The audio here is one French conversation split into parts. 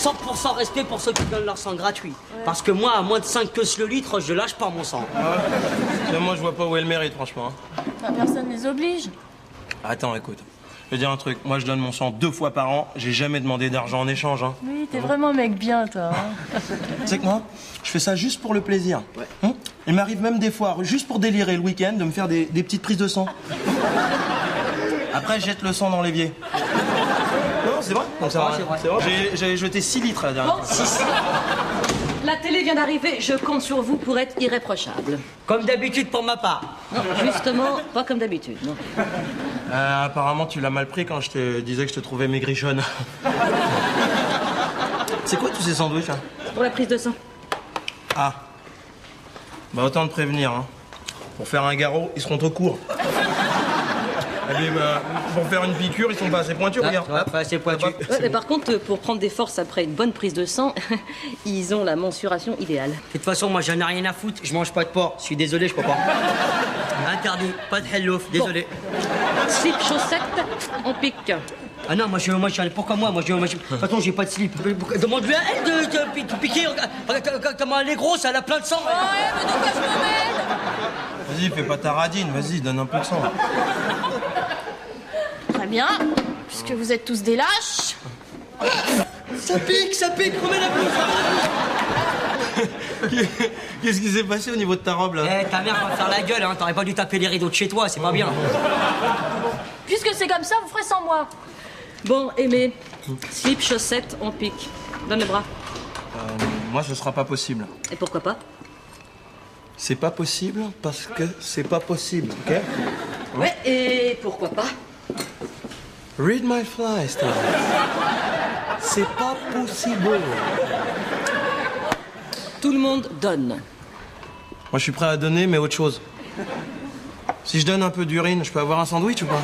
100% respect pour ceux qui donnent leur sang gratuit. Ouais. Parce que moi, à moins de 5 queues le litre, je lâche pas mon sang. Ouais. Moi, je vois pas où est le mérite, franchement. Personne les oblige. Attends, écoute. Je vais dire un truc. Moi, je donne mon sang 2 fois par an. J'ai jamais demandé d'argent en échange. Hein. Oui, t'es vraiment un mec bien, toi. Hein. Tu sais que moi, je fais ça juste pour le plaisir. Ouais. Il m'arrive même des fois, juste pour délirer le week-end, de me faire des petites prises de sang. Après, je jette le sang dans l'évier. Non, c'est vrai. Donc, ça va. C'est vrai. J'ai jeté 6 litres la dernière fois. La télé vient d'arriver, je compte sur vous pour être irréprochable. Comme d'habitude pour ma part. Non, justement, pas comme d'habitude, non. Apparemment, tu l'as mal pris quand je te disais que je te trouvais maigrichonne. C'est quoi tous ces sandwichs, hein? Pour la prise de sang. Ah. Bah, autant te prévenir, hein. Pour faire un garrot, ils seront trop courts. Et puis, bah, pour faire une piqûre, ils sont pas assez pointus, regarde. Pas assez pointus. Ouais, mais par contre, pour prendre des forces après une bonne prise de sang, ils ont la mensuration idéale. De toute façon, moi, j'en ai rien à foutre. Je mange pas de porc. Je suis désolé, je peux pas. Interdit. Pas de hellof. Désolé. Bon. Slip, chaussettes, on pique. Ah non, moi, pourquoi moi, de toute façon, j'ai pas de slip. Demande-lui à elle de piquer. Comment elle est grosse, elle a plein de sang. Ouais, mais de quoi je me mêle? Vas-y, fais pas ta radine. Vas-y, donne un peu de sang. Très bien, puisque vous êtes tous des lâches. Ça pique, remets la blouse. Qu'est-ce qui s'est passé au niveau de ta robe, là? Eh, ta mère va faire la gueule, hein. T'aurais pas dû taper les rideaux de chez toi, c'est pas bien. Puisque c'est comme ça, vous ferez sans moi. Bon, Aimé, slip, chaussettes, on pique. Donne le bras. Moi, ce sera pas possible. Et pourquoi pas? C'est pas possible parce que c'est pas possible, ok? Ouais, et pourquoi pas? Read my fly, Star. C'est pas possible. Tout le monde donne. Moi, je suis prêt à donner, mais autre chose. Si je donne un peu d'urine, je peux avoir un sandwich ou pas?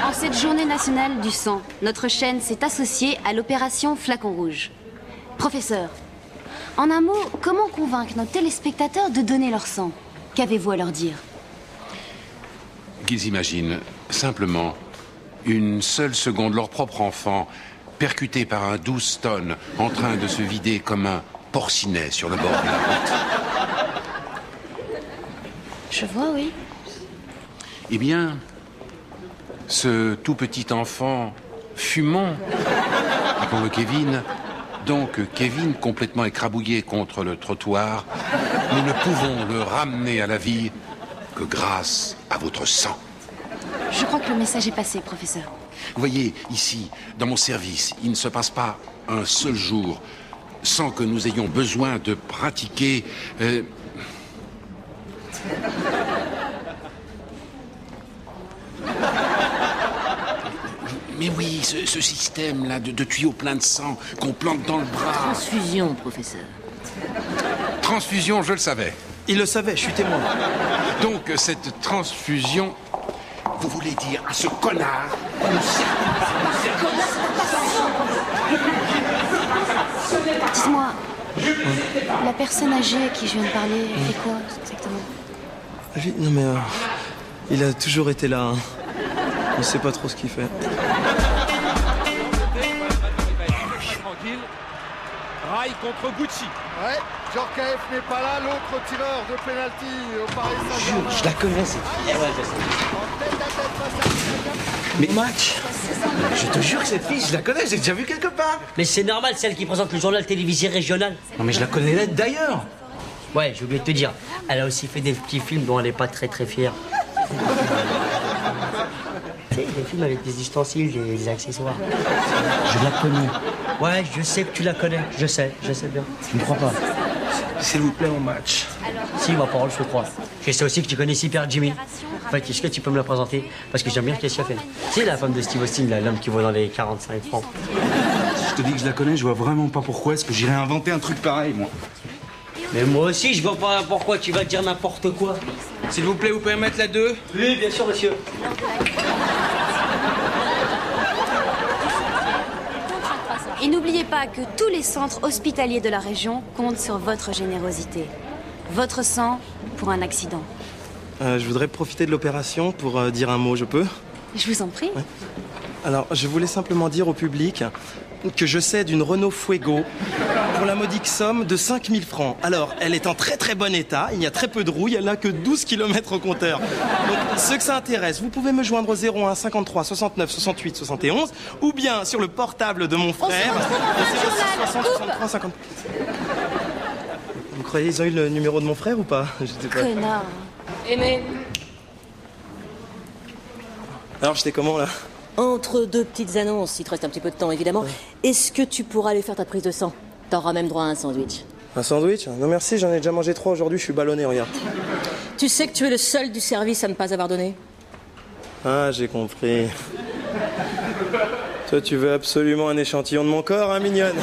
En cette journée nationale du sang, notre chaîne s'est associée à l'opération Flacon Rouge. Professeur, en un mot, comment convaincre nos téléspectateurs de donner leur sang? Qu'avez-vous à leur dire? Qu'ils imaginent simplement une seule seconde leur propre enfant percuté par un 12 tonnes en train de se vider comme un porcinet sur le bord de la route. Je vois, oui. Eh bien, ce tout petit enfant fumant, appelons-le Kevin, donc Kevin complètement écrabouillé contre le trottoir, nous ne pouvons le ramener à la vie que grâce à votre sang. Je crois que le message est passé, professeur. Vous voyez, ici, dans mon service, il ne se passe pas un seul jour sans que nous ayons besoin de pratiquer... Mais oui, ce système-là de tuyaux pleins de sang qu'on plante dans le bras... Transfusion, professeur. Transfusion, je le savais. Il le savait, je suis témoin. Donc, cette transfusion, vous voulez dire à ce connard... Dites-moi, la personne âgée à qui je viens de parler, elle fait quoi exactement? Non mais, il a toujours été là. Hein. On sait pas trop ce qu'il fait. Tranquille. Rail contre Gucci. Ouais, Djorkaeff n'est pas là, l'autre tireur de pénalty au Paris Saint-Germain. Je la connais, cette fille. En tête à tête face à Mais match, je te jure que cette fille, je la connais, j'ai déjà vu quelque part. Mais c'est normal, celle qui présente le journal télévisé régional. Non mais je la connais d'ailleurs. Ouais, j'ai oublié de te dire. Elle a aussi fait des petits films dont elle est pas très fière. Tu sais, des films avec des ustensiles, des accessoires. Je la connais. Ouais, je sais que tu la connais. Je sais bien. Tu me crois pas? S'il vous plaît, mon match. Si, ma parole, je te crois. Je sais aussi que tu connais Super Jimmy. En fait, est-ce que tu peux me la présenter? Parce que j'aime bien ce qu'elle fait. C'est la femme de Steve Austin, là, l'homme qui vaut dans les 45 francs. Je te dis que je la connais, je vois vraiment pas pourquoi est-ce que j'irais inventer un truc pareil, moi. Mais moi aussi, je vois pas pourquoi tu vas dire n'importe quoi. S'il vous plaît, vous pouvez mettre la 2? Oui, bien sûr, monsieur. Et n'oubliez pas que tous les centres hospitaliers de la région comptent sur votre générosité. Votre sang pour un accident. Je voudrais profiter de l'opération pour dire un mot, je peux? Je vous en prie. Ouais. Alors, je voulais simplement dire au public que je cède une Renault Fuego pour la modique somme de 5000 francs. Alors, elle est en très très bon état, il y a très peu de rouille, elle n'a que 12 km au compteur. Donc, ceux que ça intéresse, vous pouvez me joindre au 01 53 69 68 71 ou bien sur le portable de mon frère. On se retrouve en fin de journal. 63 50. Vous croyez qu'ils ont eu le numéro de mon frère ou pas? Je sais pas. Connard. Aimé, Alors, j'étais comment là? entre deux petites annonces, il te reste un petit peu de temps évidemment, est-ce que tu pourras aller faire ta prise de sang? T'auras même droit à un sandwich. Un sandwich? Non merci, j'en ai déjà mangé 3 aujourd'hui, je suis ballonné, regarde. Tu sais que tu es le seul du service à ne pas avoir donné? Ah, j'ai compris. Toi, tu veux absolument un échantillon de mon corps, hein, mignonne?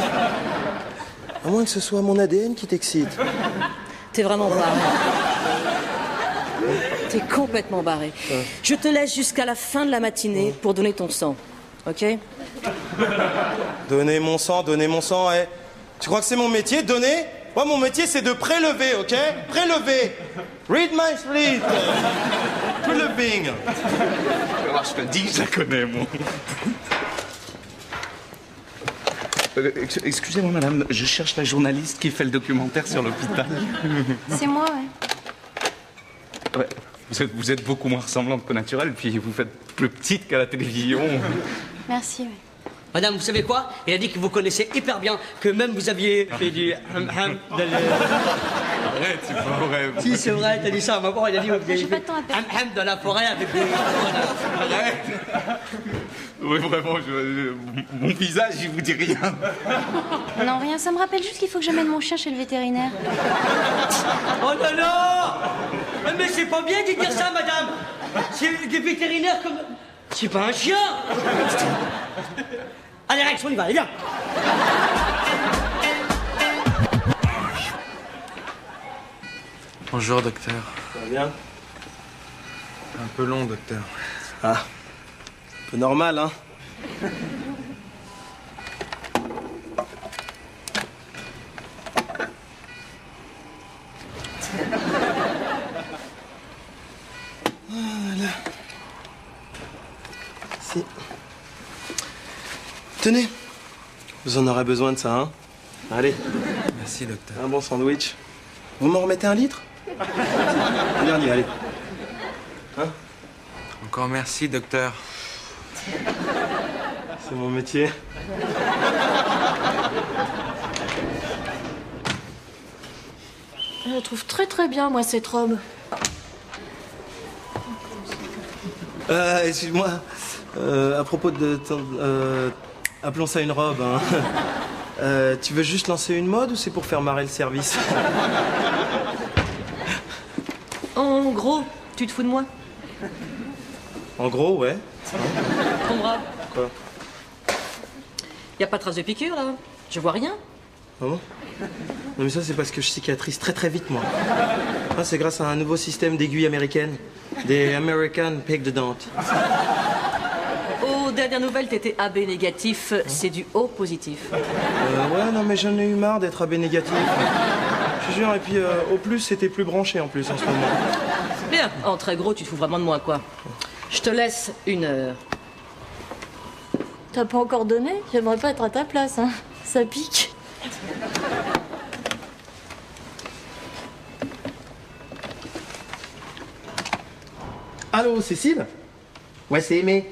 À moins que ce soit mon ADN qui t'excite. T'es vraiment barré. T'es complètement barré. Je te laisse jusqu'à la fin de la matinée pour donner ton sang, ok? Donner mon sang, eh. Tu crois que c'est mon métier, donner? Moi, mon métier, c'est de prélever, ok? Prélever. Read my slip. Preleving. Alors, je te dis, je la connais, moi. Excusez-moi, madame, je cherche la journaliste qui fait le documentaire sur l'hôpital. C'est moi, ouais. Ouais, vous êtes beaucoup moins ressemblante qu'au naturel, puis vous faites plus petite qu'à la télévision. Merci, ouais. Madame, vous savez quoi? Il a dit que vous connaissez hyper bien, que même vous aviez fait du ham dans le... Arrête, c'est pas vrai. Si, c'est vrai, t'as dit ça à maman, il a dit que vous aviez J'ai pas fait de temps à perdre. ham dans la forêt avec des... Arrête. Oui, vraiment, mon visage, il vous dit rien. Non, rien, ça me rappelle juste qu'il faut que j'amène mon chien chez le vétérinaire. Oh là là! Mais c'est pas bien de dire ça, madame! C'est des vétérinaires comme... C'est pas un chien! Allez, Rex, on y va, allez, viens! Bonjour, docteur. Ça va bien? Un peu long, docteur. Ah, un peu normal, hein? Voilà. Si. Tenez, vous en aurez besoin de ça, hein? Allez, Merci, docteur. un bon sandwich. Vous m'en remettez un litre? Un dernier, allez. Hein? Encore merci, docteur. C'est mon métier. Je la trouve très très bien, moi, cette robe. Excuse-moi. À propos de ton... appelons ça une robe, hein. Tu veux juste lancer une mode ou c'est pour faire marrer le service? En gros, tu te fous de moi? En gros, ouais. Ton bras. Quoi? Y a pas de trace de piqûre, là? Je vois rien. Ah bon? Non mais ça c'est parce que je cicatrise très très vite moi. Ah, c'est grâce à un nouveau système d'aiguilles américaines. Des American Pig Dent. Aux dernières nouvelles, t'étais AB négatif, c'est du O positif. Ouais, non mais j'en ai eu marre d'être AB négatif. Je te jure, et puis au plus c'était plus branché en plus en ce moment. Bien, en très gros, tu te fous vraiment de moi, quoi. Je te laisse 1 heure. T'as pas encore donné? J'aimerais pas être à ta place, hein. Ça pique. Allô, Cécile? Ouais, c'est Aimé.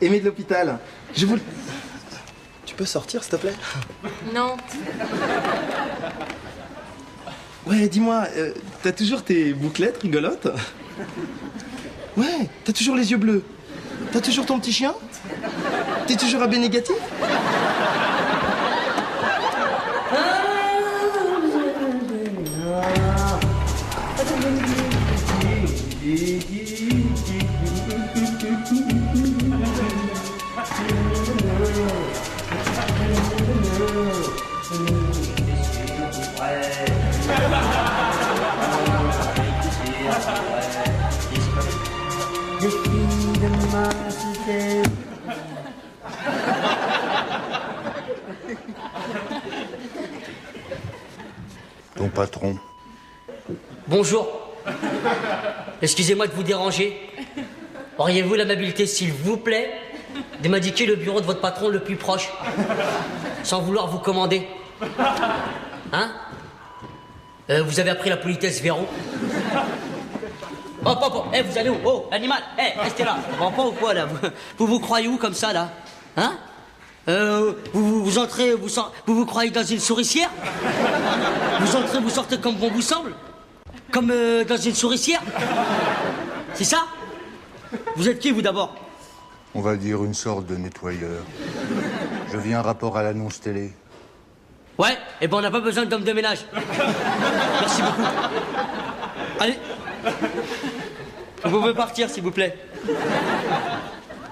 Aimé de l'hôpital. Je vous... Tu peux sortir, s'il te plaît? Non. Ouais, dis-moi, t'as toujours tes bouclettes rigolotes? Ouais, t'as toujours les yeux bleus. T'as toujours ton petit chien? T'es toujours AB négatif? Ton patron. Bonjour. Excusez-moi de vous déranger. Auriez-vous l'amabilité, s'il vous plaît, de m'indiquer le bureau de votre patron le plus proche, sans vouloir vous commander. Hein? Vous avez appris la politesse, Véron? Oh, papa, vous allez où? Oh, animal, restez là. Je comprends pas ou quoi, là? Vous croyez où, comme ça, là? Hein? Vous entrez, vous croyez dans une souricière? Vous entrez, vous sortez comme bon vous semble? Comme dans une souricière? C'est ça? Vous êtes qui, vous, d'abord? On va dire une sorte de nettoyeur. Je viens rapport à l'annonce télé. Ouais, eh ben on n'a pas besoin d'homme de ménage. Merci beaucoup. Allez. Vous pouvez partir, s'il vous plaît.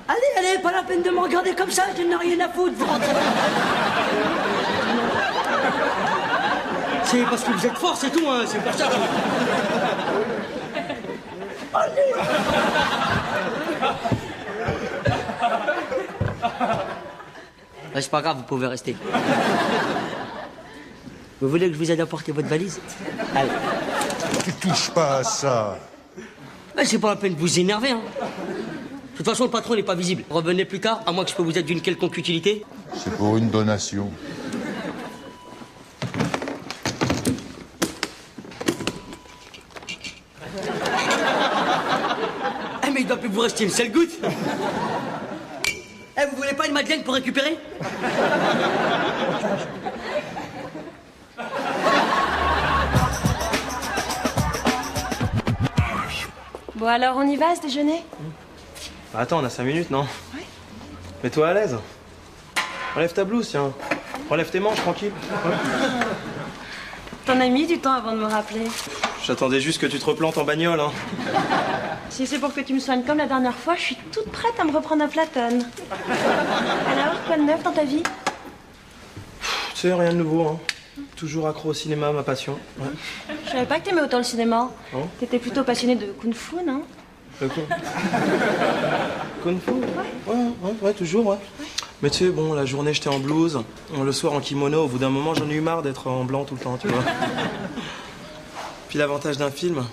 Allez, pas la peine de me regarder comme ça, je n'ai rien à foutre, vous rentrez. C'est parce que vous êtes fort, c'est tout, hein, c'est pour ça. Allez. C'est pas grave, vous pouvez rester. Vous voulez que je vous aide à porter votre valise? Allez. Tu touches pas à ça. C'est pas la peine de vous énerver, hein. De toute façon, le patron n'est pas visible. Revenez plus tard, à moins que je peux vous être d'une quelconque utilité. C'est pour une donation. Mais il doit plus vous rester une seule goutte. Vous voulez pas une madeleine pour récupérer? Bon alors, on y va, ce déjeuner? Attends, on a 5 minutes, non? Oui. Mets-toi à l'aise. Enlève ta blouse, tiens. Relève tes manches, tranquille. Ouais. T'en as mis du temps avant de me rappeler. J'attendais juste que tu te replantes en bagnole, hein. Si c'est pour que tu me soignes comme la dernière fois, je suis toute prête à me reprendre un Platon. Alors, quoi de neuf dans ta vie? Tu sais, rien de nouveau, hein. Toujours accro au cinéma, ma passion. Ouais. Je savais pas que t'aimais autant le cinéma. Oh. T'étais plutôt passionné de kung-fu, non? Le coup. Kung-fu? Ouais, toujours, ouais. Mais tu sais, bon, la journée, j'étais en blouse. Le soir, en kimono. Au bout d'un moment, j'en ai eu marre d'être en blanc tout le temps, tu vois. Puis l'avantage d'un film,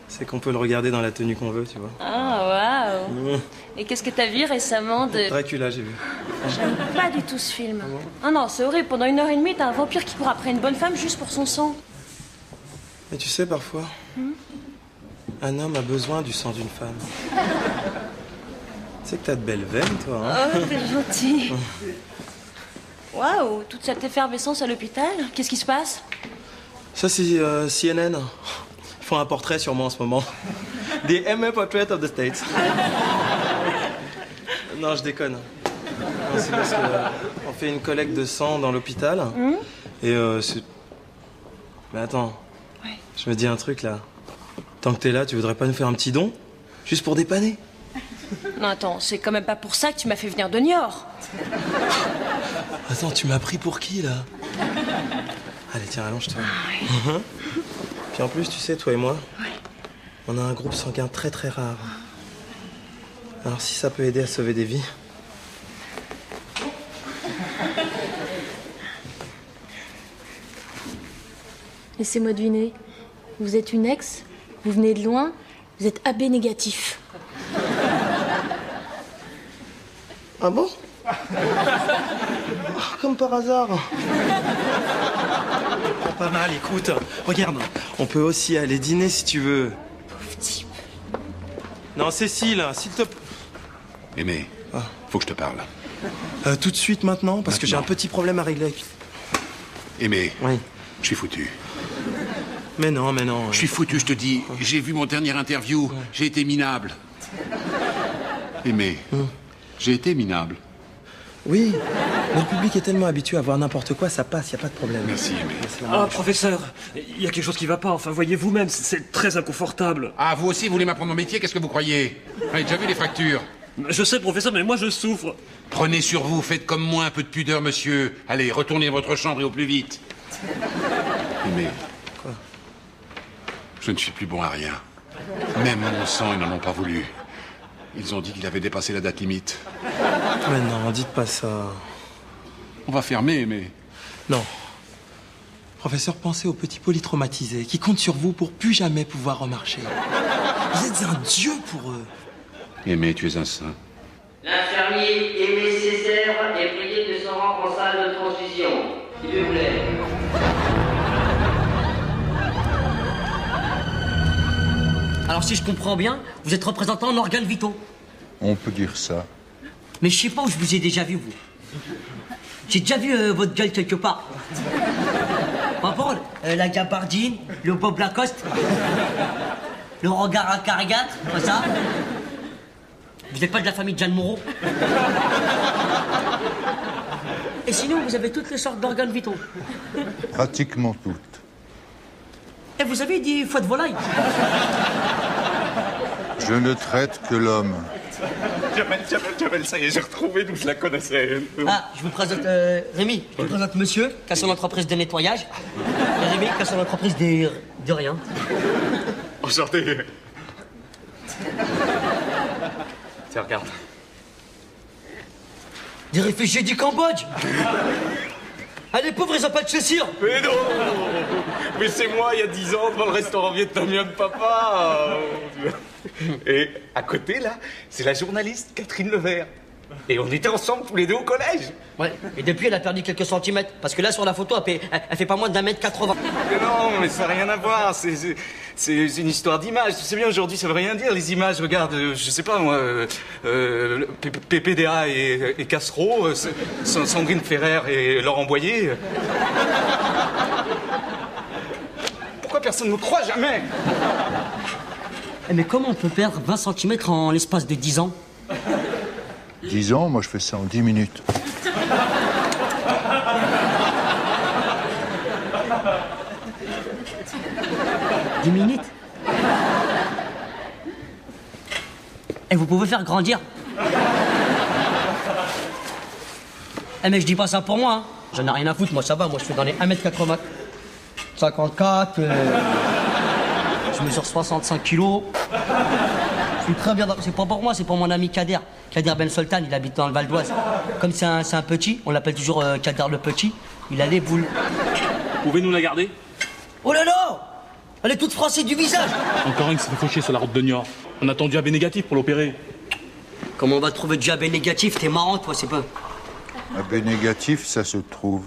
c'est qu'on peut le regarder dans la tenue qu'on veut, tu vois. Ah, waouh. Et qu'est-ce que t'as vu récemment de... Dracula, j'ai vu. J'aime pas du tout ce film. Ah non, c'est horrible. Pendant 1h30, t'as un vampire qui court après une bonne femme juste pour son sang. Mais tu sais, parfois, un homme a besoin du sang d'une femme. Tu sais que t'as de belles veines, toi, hein? Oh, t'es gentil. Waouh, toute cette effervescence à l'hôpital. Qu'est-ce qui se passe? Ça, c'est CNN. Ils font un portrait sur moi en ce moment. Des MA Portrait of the States. Non, je déconne. Non, c'est parce qu'on fait une collecte de sang dans l'hôpital. Et c'est... Mais attends. Ouais. Je me dis un truc, là. Tant que t'es là, tu voudrais pas nous faire un petit don? Juste pour dépanner? Non, attends, c'est quand même pas pour ça que tu m'as fait venir de Niort. Attends, tu m'as pris pour qui, là? Allez, tiens, allonge-toi. Puis en plus, tu sais, toi et moi, on a un groupe sanguin très très rare. Alors si ça peut aider à sauver des vies... Laissez-moi deviner. Vous êtes une ex, vous venez de loin, vous êtes AB négatif. Ah bon? Comme par hasard. Pas mal, écoute. Regarde, on peut aussi aller dîner si tu veux. Pauvre type. Non, Cécile, s'il te plaît. Aimé, faut que je te parle. Tout de suite maintenant, parce que j'ai un petit problème à régler. Aimé, oui. Je suis foutu. Mais non, mais non. Je suis foutu, je te dis. J'ai vu mon dernier interview. J'ai été minable. Aimé, j'ai été minable. Oui, mais le public est tellement habitué à voir n'importe quoi, ça passe, y a pas de problème. Merci, Aimé. Ah, professeur, il y a quelque chose qui va pas. Enfin, voyez vous-même, c'est très inconfortable. Ah, vous aussi, vous voulez m'apprendre mon métier? Qu'est-ce que vous croyez? Vous avez déjà vu les fractures? Je sais, professeur, mais moi, je souffre. Prenez sur vous, faites comme moi, un peu de pudeur, monsieur. Allez, retournez dans votre chambre et au plus vite. Aimé. Quoi? Je ne suis plus bon à rien. Même mon sang, ils n'en ont pas voulu. Ils ont dit qu'il avait dépassé la date limite. Mais non, dites pas ça. On va fermer, mais... Non. Professeur, pensez aux petits polytraumatisés qui comptent sur vous pour plus jamais pouvoir remarcher. Vous êtes un dieu pour eux. Aimé, tu es un saint. L'infirmier Aimé Césaire est prié de se rendre en salle de transfusion. S'il vous plaît. Alors si je comprends bien, vous êtes représentant en organes vitaux. On peut dire ça. Mais je sais pas où je vous ai déjà vu, vous. J'ai déjà vu votre gueule quelque part. Par contre, la gabardine, le Bob Lacoste, le regard à carigate, comme ça. Vous n'êtes pas de la famille de Jeanne Moreau. Et sinon, vous avez toutes les sortes d'organes vitaux. Pratiquement toutes. Et vous avez dit foie de volaille. Je ne traite que l'homme. Jamel, ça y est, j'ai retrouvé d'où je la connaissais. Ah, je vous présente Rémi. Je vous présente monsieur qui a son entreprise de nettoyage. Et Rémi qui a son entreprise de rien. Enchanté. Tiens, regarde. Des réfugiés du Cambodge. Ah, les pauvres, ils ont pas de chaussures. Mais non. Mais c'est moi, il y a 10 ans, devant le restaurant vietnamien de papa. Et à côté, là, c'est la journaliste Catherine Levert. Et on était ensemble tous les deux au collège. Ouais, et depuis, elle a perdu quelques centimètres. Parce que là, sur la photo, elle fait pas moins d'1m80. Mais non, mais ça n'a rien à voir. C'est une histoire d'image. Tu sais bien, aujourd'hui, ça veut rien dire, les images. Regarde, je sais pas, moi, PPDA et Cassereau, Sandrine Ferrer et Laurent Boyer. Pourquoi personne ne me croit jamais? Mais comment on peut perdre 20 cm en l'espace de 10 ans? 10 ans, moi je fais ça en 10 minutes. « 10 minutes. Et vous pouvez faire grandir. Mais je dis pas ça pour moi, hein. J'en ai rien à foutre, moi ça va, moi je suis dans les 1m80. 54, je mesure 65 kilos. Je suis très bien dans... C'est pas pour moi, c'est pour mon ami Kader. Kader Ben Sultan, il habite dans le Val d'Oise. Comme c'est un petit, on l'appelle toujours Kader le petit, il a les boules. Vous pouvez nous la garder? Oh là là! Elle est toute froissée du visage! Encore une qui s'est fait faucher sur la route de Niort. On attend du AB négatif pour l'opérer. Comment on va trouver du AB négatif? T'es marrant, toi, c'est pas... AB négatif, ça se trouve.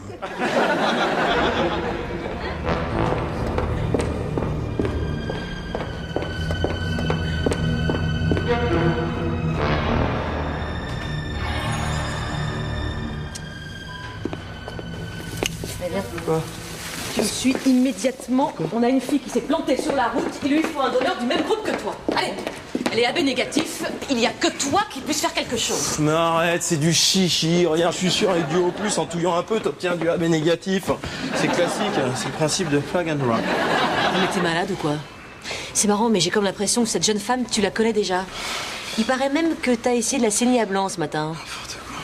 Quoi? Tu me suis immédiatement. On a une fille qui s'est plantée sur la route. Il lui faut un donneur du même groupe que toi. Allez, elle est AB négatif. Il n'y a que toi qui puisse faire quelque chose. Mais arrête, c'est du chichi. Regarde, je suis sûr, avec du O+, en touillant un peu, t'obtiens du AB négatif. C'est classique, c'est le principe de flag and rock. Mais t'es malade ou quoi? C'est marrant, mais j'ai comme l'impression que cette jeune femme, tu la connais déjà. Il paraît même que t'as essayé de la saigner à blanc ce matin. N'importe quoi.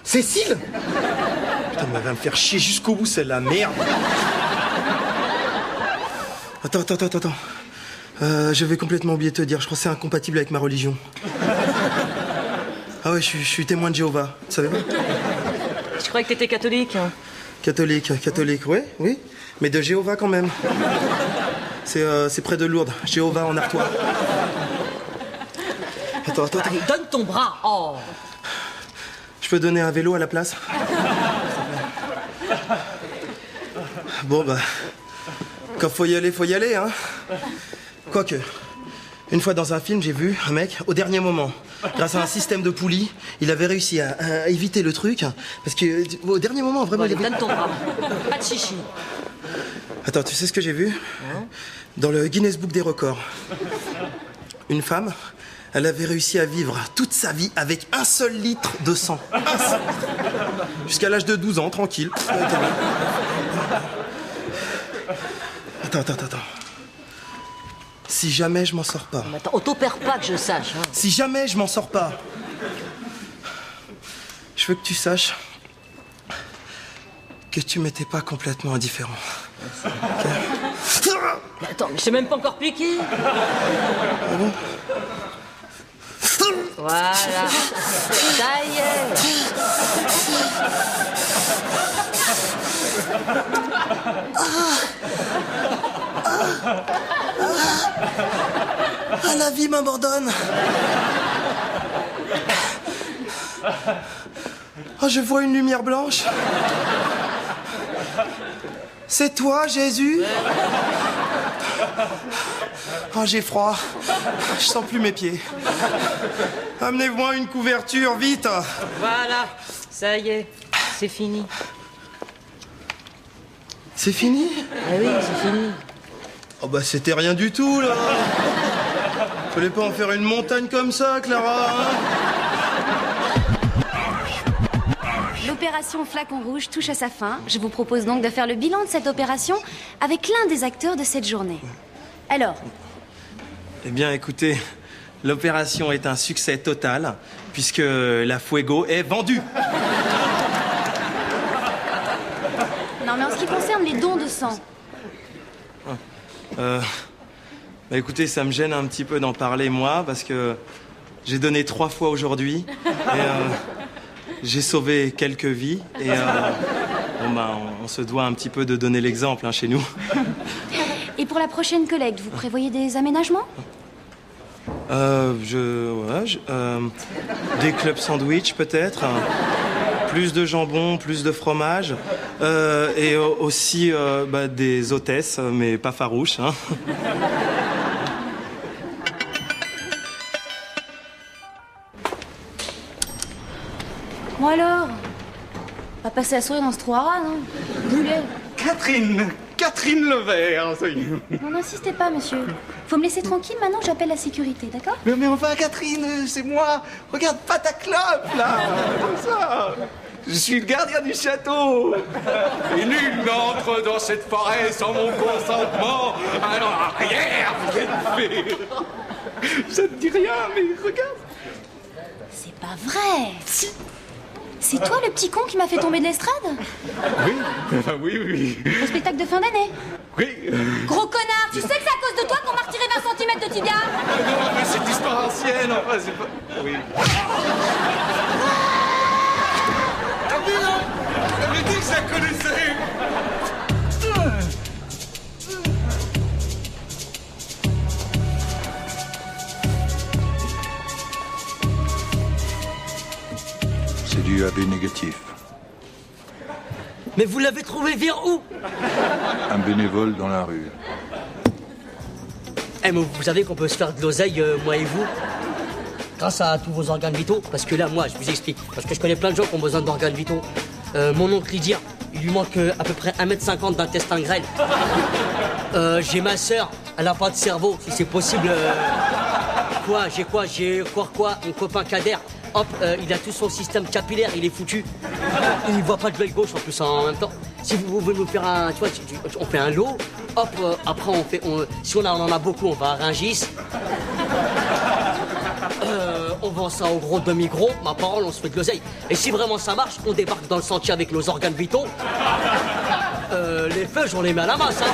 Cécile? Putain, elle va me faire chier jusqu'au bout, celle-là, merde. Attends. J'avais complètement oublié de te dire, je crois que c'est incompatible avec ma religion. Ah ouais, je suis témoin de Jéhovah, tu savais pas? Je croyais que t'étais catholique. Catholique, oui. Mais de Jéhovah quand même. C'est près de Lourdes, Jéhovah en Artois. Attends. Allez, donne ton bras. Oh. Je peux donner un vélo à la place? Bon, bah... Quand faut y aller, hein. Quoique, une fois dans un film, j'ai vu un mec, au dernier moment, grâce à un système de poulies, il avait réussi à éviter le truc, parce que au dernier moment, vraiment... Bon, donne ton bras. Pas de chichi. Attends, tu sais ce que j'ai vu? Dans le Guinness Book des records. Une femme, elle avait réussi à vivre toute sa vie avec 1 seul litre de sang. Jusqu'à l'âge de 12 ans, tranquille. Attends. Si jamais je m'en sors pas... Mais attends, auto-père pas que je sache. Hein. Si jamais je m'en sors pas... Je veux que tu saches... que tu m'étais pas complètement indifférent. Okay. Mais attends, mais je t'ai même pas encore piqué. Ah bon? Voilà. Ça y est. Ah, la vie m'abandonne. Oh, je vois une lumière blanche. C'est toi, Jésus? Oh, j'ai froid. Je sens plus mes pieds. Amenez-moi une couverture, vite. Voilà, ça y est, c'est fini. C'est fini? Ah oui, c'est fini. Oh bah c'était rien du tout, là. Fallait pas en faire une montagne comme ça, Clara, hein? L'opération Flacon Rouge touche à sa fin. Je vous propose donc de faire le bilan de cette opération avec l'un des acteurs de cette journée. Alors, Eh bien, écoutez, l'opération est un succès total, puisque la Fuego est vendue. non mais en ce qui concerne les dons de sang, Bah écoutez, ça me gêne un petit peu d'en parler, moi, parce que j'ai donné 3 fois aujourd'hui, et j'ai sauvé quelques vies, et bon bah, on se doit un petit peu de donner l'exemple, hein, chez nous. et pour la prochaine collecte, vous prévoyez des aménagements? Des clubs sandwich, peut-être. Plus de jambon, plus de fromage. Et aussi des hôtesses, mais pas farouches. Hein. Bon alors, on va passer la soirée dans ce trou à rats, non? Boulet. Catherine Levert, ça y est. Non, n'insistez pas, monsieur. Faut me laisser tranquille, maintenant j'appelle la sécurité, d'accord? Mais enfin, Catherine, c'est moi. Regarde pas ta clope, là. Comme ça. Je suis le gardien du château. Et nul n'entre dans cette forêt sans mon consentement. Alors, arrière, vous êtes fait. Ça ne dit rien, mais regarde. C'est pas vrai. C'est toi le petit con qui m'a fait tomber de l'estrade? Oui, enfin oui. Au spectacle de fin d'année? Oui. Gros connard, tu sais que c'est à cause de toi qu'on m'a retiré 20 cm de tibia? Non, mais c'est histoire ancienne, enfin, c'est pas... Oui. Ah oui, non. J'avais dit que je la connaissais. C'est du AB négatif. Mais vous l'avez trouvé vers où? Un bénévole dans la rue. Eh, mais vous savez qu'on peut se faire de l'oseille, moi et vous, grâce à tous vos organes vitaux. Parce que là, moi, je vous explique. Parce que je connais plein de gens qui ont besoin d'organes vitaux. Mon oncle Lydia, il lui manque à peu près 1,50 m d'intestin grêle. J'ai ma sœur, elle a pas de cerveau, si c'est possible. J'ai mon copain Kader. Hop, il a tout son système capillaire, il est foutu. Il voit pas de l'œil gauche en plus en même temps. Si vous voulez nous faire un, tu vois, on fait un lot. Hop, après si on en a beaucoup, on va à Rungis. On vend ça au gros demi-gros. Ma parole, on se fait de l'oseille. Et si vraiment ça marche, on débarque dans le sentier avec nos organes vitaux. Les feux, on les met à la masse. Hein.